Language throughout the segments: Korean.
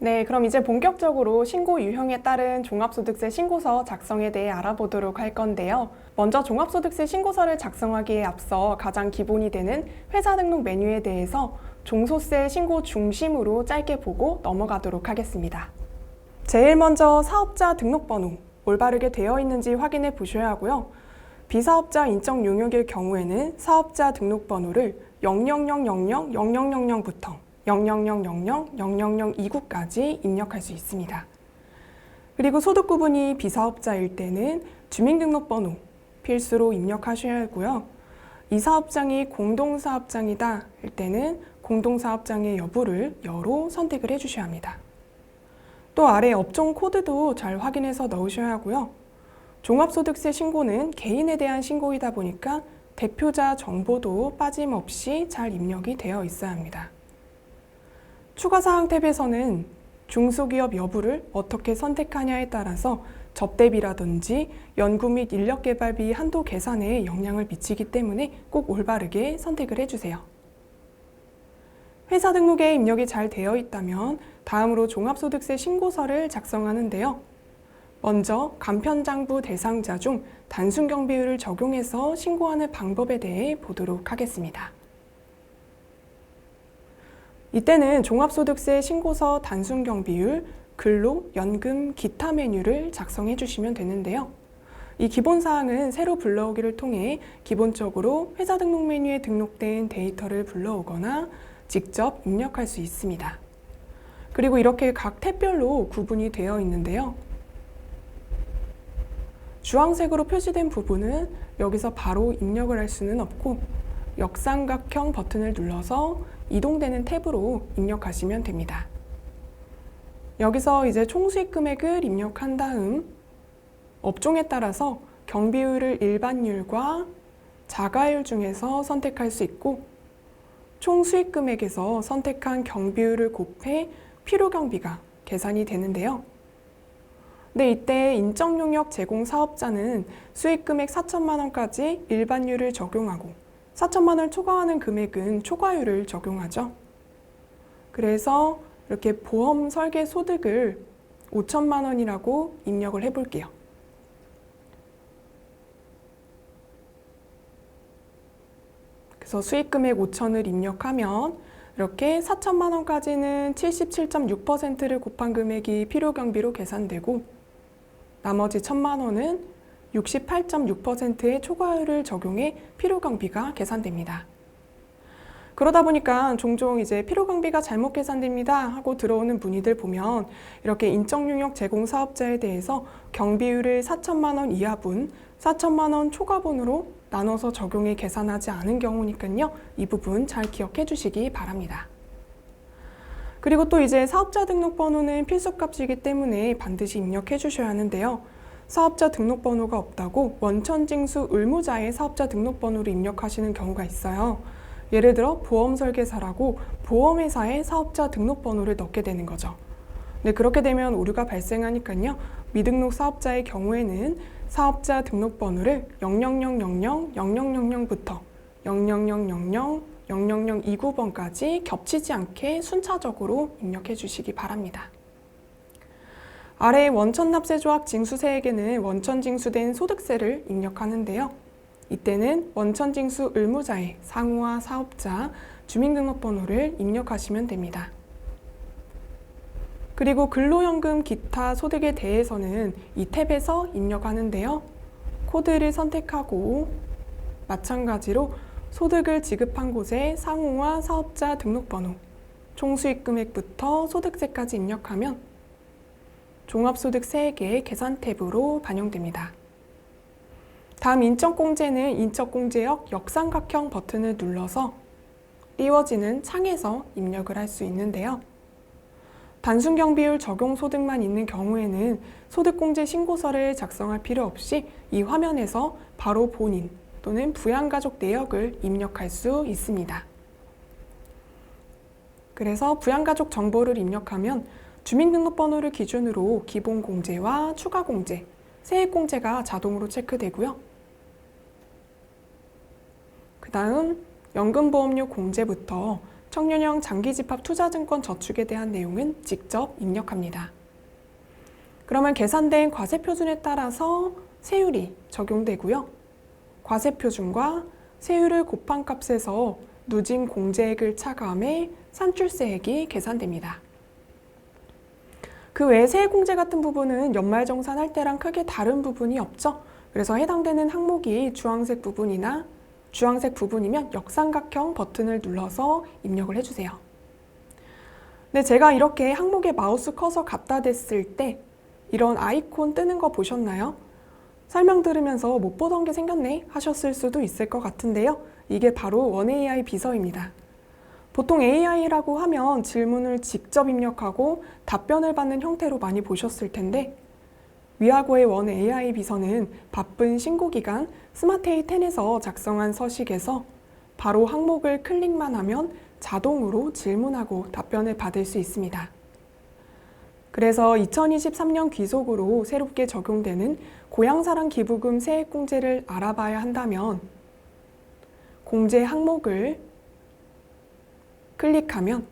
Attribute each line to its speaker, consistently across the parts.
Speaker 1: 네, 그럼 이제 본격적으로 신고 유형에 따른 종합소득세 신고서 작성에 대해 알아보도록 할 건데요. 먼저 종합소득세 신고서를 작성하기에 앞서 가장 기본이 되는 회사 등록 메뉴에 대해서 종소세 신고 중심으로 짧게 보고 넘어가도록 하겠습니다. 제일 먼저 사업자 등록번호 올바르게 되어 있는지 확인해 보셔야 하고요. 비사업자 인적 용역일 경우에는 사업자 등록번호를 000000000부터 000000029까지 입력할 수 있습니다. 그리고 소득 구분이 비사업자일 때는 주민등록번호 필수로 입력하셔야 하고요. 이 사업장이 공동사업장이다 할 때는 공동사업장의 여부를 여로 선택을 해주셔야 합니다. 또 아래 업종 코드도 잘 확인해서 넣으셔야 하고요. 종합소득세 신고는 개인에 대한 신고이다 보니까 대표자 정보도 빠짐없이 잘 입력이 되어 있어야 합니다. 추가사항 탭에서는 중소기업 여부를 어떻게 선택하냐에 따라서 접대비라든지 연구 및 인력개발비 한도 계산에 영향을 미치기 때문에 꼭 올바르게 선택을 해주세요. 회사 등록에 입력이 잘 되어 있다면 다음으로 종합소득세 신고서를 작성하는데요. 먼저 간편장부 대상자 중 단순경비율을 적용해서 신고하는 방법에 대해 보도록 하겠습니다. 이때는 종합소득세 신고서 단순경비율, 근로, 연금, 기타 메뉴를 작성해 주시면 되는데요. 이 기본사항은 새로 불러오기를 통해 기본적으로 회사 등록 메뉴에 등록된 데이터를 불러오거나 직접 입력할 수 있습니다. 그리고 이렇게 각 탭별로 구분이 되어 있는데요. 주황색으로 표시된 부분은 여기서 바로 입력을 할 수는 없고 역삼각형 버튼을 눌러서 이동되는 탭으로 입력하시면 됩니다. 여기서 이제 총수익 금액을 입력한 다음 업종에 따라서 경비율을 일반율과 자가율 중에서 선택할 수 있고 총수익 금액에서 선택한 경비율을 곱해 필요경비가 계산이 되는데요. 네, 이때 인적용역 제공 사업자는 수익금액 4천만 원까지 일반율을 적용하고 4천만 원을 초과하는 금액은 초과율을 적용하죠. 그래서 이렇게 보험 설계 소득을 5천만 원이라고 입력을 해볼게요. 그래서 수익금액 5천을 입력하면 이렇게 4천만 원까지는 77.6%를 곱한 금액이 필요경비로 계산되고 나머지 1천만 원은 68.6%의 초과율을 적용해 필요경비가 계산됩니다. 그러다 보니까 종종 이제 필요경비가 잘못 계산됩니다 하고 들어오는 문의들 보면 이렇게 인적용역 제공 사업자에 대해서 경비율을 4천만 원 이하분, 4천만 원 초과분으로 나눠서 적용해 계산하지 않은 경우니까요. 이 부분 잘 기억해 주시기 바랍니다. 그리고 또 이제 사업자 등록번호는 필수값이기 때문에 반드시 입력해 주셔야 하는데요. 사업자 등록번호가 없다고 원천징수 의무자의 사업자 등록번호를 입력하시는 경우가 있어요. 예를 들어 보험설계사라고 보험회사의 사업자 등록번호를 넣게 되는 거죠. 네, 그렇게 되면 오류가 발생하니까요. 미등록 사업자의 경우에는 사업자 등록번호를 0000000부터 0000029번까지 겹치지 않게 순차적으로 입력해 주시기 바랍니다. 아래 원천납세조합 징수세액에는 원천징수된 소득세를 입력하는데요. 이때는 원천징수 의무자의 상호와 사업자, 주민등록번호를 입력하시면 됩니다. 그리고 근로연금 기타 소득에 대해서는 이 탭에서 입력하는데요. 코드를 선택하고 마찬가지로 소득을 지급한 곳의 상호와 사업자 등록번호, 총수익 금액부터 소득세까지 입력하면 종합소득세액의 계산 탭으로 반영됩니다. 다음 인적공제는 인적공제역 역삼각형 버튼을 눌러서 띄워지는 창에서 입력을 할 수 있는데요. 단순경비율 적용 소득만 있는 경우에는 소득공제 신고서를 작성할 필요 없이 이 화면에서 바로 본인 또는 부양가족 내역을 입력할 수 있습니다. 그래서 부양가족 정보를 입력하면 주민등록번호를 기준으로 기본공제와 추가공제, 세액공제가 자동으로 체크되고요. 그 다음 연금보험료 공제부터 청년형 장기집합 투자증권 저축에 대한 내용은 직접 입력합니다. 그러면 계산된 과세표준에 따라서 세율이 적용되고요. 과세표준과 세율을 곱한 값에서 누진 공제액을 차감해 산출세액이 계산됩니다. 그 외에 세액공제 같은 부분은 연말정산할 때랑 크게 다른 부분이 없죠. 그래서 해당되는 항목이 주황색 부분이나 주황색 부분이면 역삼각형 버튼을 눌러서 입력을 해주세요. 네, 제가 이렇게 항목에 마우스 커서 갖다 댔을 때 이런 아이콘 뜨는 거 보셨나요? 설명 들으면서 못 보던 게 생겼네 하셨을 수도 있을 것 같은데요. 이게 바로 원AI 비서입니다. 보통 AI라고 하면 질문을 직접 입력하고 답변을 받는 형태로 많이 보셨을 텐데 위하고의 원AI 비서는 바쁜 신고기간 스마트A 10에서 작성한 서식에서 바로 항목을 클릭만 하면 자동으로 질문하고 답변을 받을 수 있습니다. 그래서 2023년 귀속으로 새롭게 적용되는 고향사랑 기부금 세액공제를 알아봐야 한다면 공제 항목을 클릭하면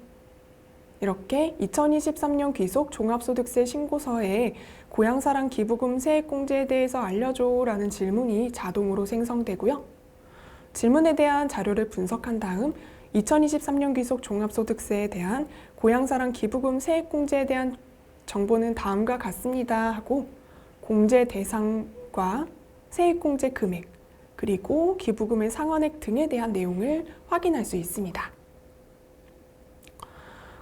Speaker 1: 이렇게 2023년 귀속 종합소득세 신고서에 고향사랑 기부금 세액공제에 대해서 알려줘 라는 질문이 자동으로 생성되고요. 질문에 대한 자료를 분석한 다음 2023년 귀속 종합소득세에 대한 고향사랑 기부금 세액공제에 대한 정보는 다음과 같습니다 하고 공제 대상과 세액공제 금액 그리고 기부금의 상환액 등에 대한 내용을 확인할 수 있습니다.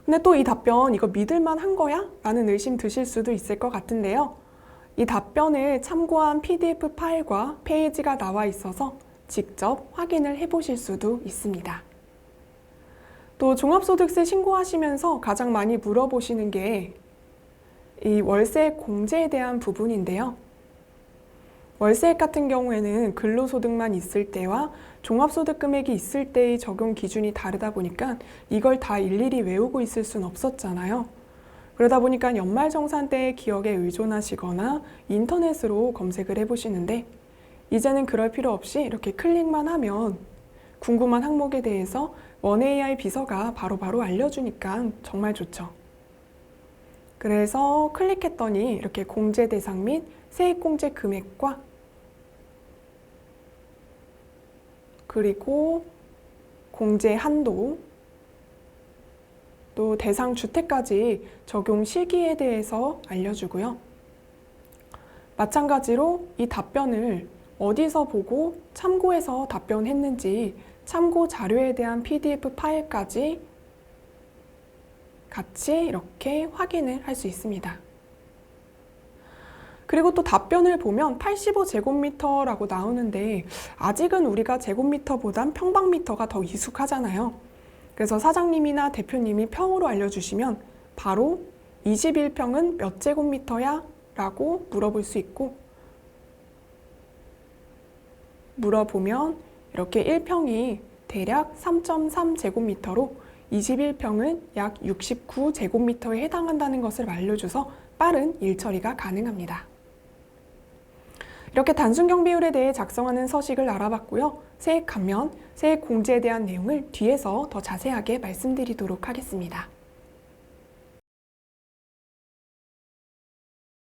Speaker 1: 근데 또 이 답변 이거 믿을만 한 거야? 라는 의심 드실 수도 있을 것 같은데요. 이 답변을 참고한 PDF 파일과 페이지가 나와 있어서 직접 확인을 해보실 수도 있습니다. 또 종합소득세 신고하시면서 가장 많이 물어보시는 게 이 월세액 공제에 대한 부분인데요. 월세액 같은 경우에는 근로소득만 있을 때와 종합소득 금액이 있을 때의 적용 기준이 다르다 보니까 이걸 다 일일이 외우고 있을 순 없었잖아요. 그러다 보니까 연말정산 때의 기억에 의존하시거나 인터넷으로 검색을 해보시는데 이제는 그럴 필요 없이 이렇게 클릭만 하면 궁금한 항목에 대해서 원AI 비서가 바로바로 알려주니까 정말 좋죠. 그래서 클릭했더니 이렇게 공제 대상 및 세액공제 금액과 그리고 공제 한도, 또 대상 주택까지 적용 시기에 대해서 알려주고요. 마찬가지로 이 답변을 어디서 보고 참고해서 답변했는지 참고 자료에 대한 PDF 파일까지 같이 이렇게 확인을 할 수 있습니다. 그리고 또 답변을 보면 85제곱미터라고 나오는데 아직은 우리가 제곱미터보단 평방미터가 더 익숙하잖아요. 그래서 사장님이나 대표님이 평으로 알려주시면 바로 21평은 몇 제곱미터야? 라고 물어볼 수 있고 물어보면 이렇게 1평이 대략 3.3제곱미터로 21평은 약 69제곱미터에 해당한다는 것을 알려줘서 빠른 일처리가 가능합니다. 이렇게 단순경 비율에 대해 작성하는 서식을 알아봤고요. 세액 감면, 세액 공제에 대한 내용을 뒤에서 더 자세하게 말씀드리도록 하겠습니다.